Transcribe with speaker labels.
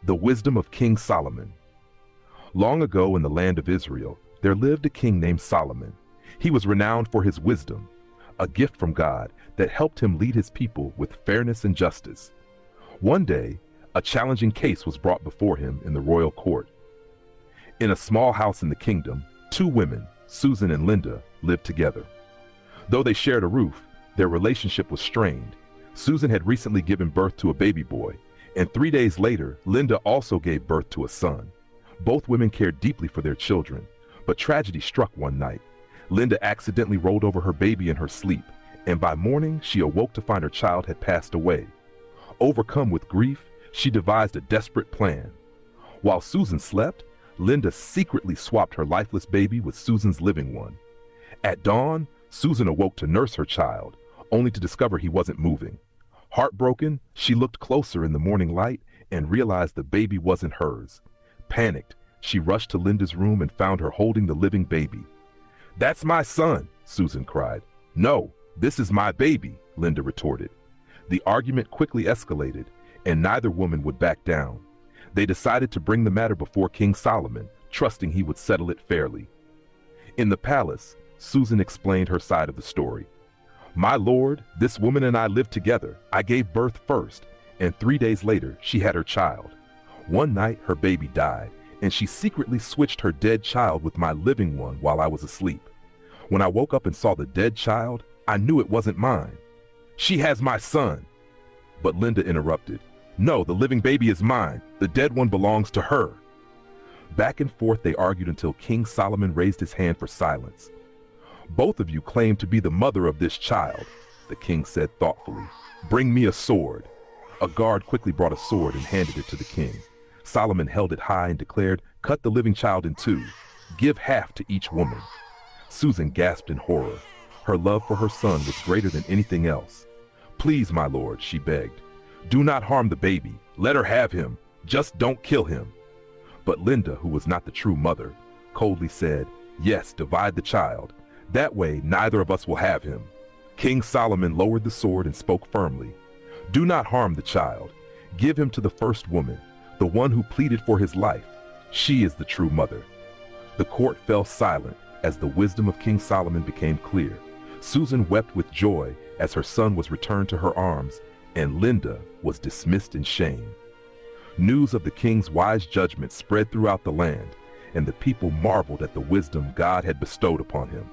Speaker 1: The wisdom of King Solomon. Long ago in the land of Israel, there lived a king named Solomon. He was renowned for his wisdom, a gift from God that helped him lead his people with fairness and justice. One day, a challenging case was brought before him in the royal court. In a small house in the kingdom, two women, Susan and Linda, lived together. Though they shared a roof, their relationship was strained. Susan had recently given birth to a baby boy, and 3 days later, Linda also gave birth to a son. Both women cared deeply for their children, but tragedy struck one night. Linda accidentally rolled over her baby in her sleep, and by morning she awoke to find her child had passed away. Overcome with grief, she devised a desperate plan. While Susan slept, Linda secretly swapped her lifeless baby with Susan's living one. At dawn, Susan awoke to nurse her child, only to discover he wasn't moving. Heartbroken, she looked closer in the morning light and realized the baby wasn't hers. Panicked, she rushed to Linda's room and found her holding the living baby. "That's my son," Susan cried. "No, this is my baby," Linda retorted. The argument quickly escalated, and neither woman would back down. They decided to bring the matter before King Solomon, trusting he would settle it fairly. In the palace, Susan explained her side of the story. "My lord, this woman and I lived together. I gave birth first, and 3 days later, she had her child. One night, her baby died, and she secretly switched her dead child with my living one while I was asleep. When I woke up and saw the dead child, I knew it wasn't mine. She has my son." But Linda interrupted. "No, the living baby is mine. The dead one belongs to her." Back and forth they argued until King Solomon raised his hand for silence. "Both of you claim to be the mother of this child," the king said thoughtfully. "Bring me a sword." A guard quickly brought a sword and handed it to the king. Solomon held it high and declared, "Cut the living child in two. Give half to each woman." Susan gasped in horror. Her love for her son was greater than anything else. "Please, my lord," she begged. "Do not harm the baby. Let her have him. Just don't kill him." But Linda, who was not the true mother, coldly said, "Yes, divide the child. That way, neither of us will have him." King Solomon lowered the sword and spoke firmly. "Do not harm the child. Give him to the first woman, the one who pleaded for his life. She is the true mother." The court fell silent as the wisdom of King Solomon became clear. Susan wept with joy as her son was returned to her arms, and Linda was dismissed in shame. News of the king's wise judgment spread throughout the land, and the people marveled at the wisdom God had bestowed upon him.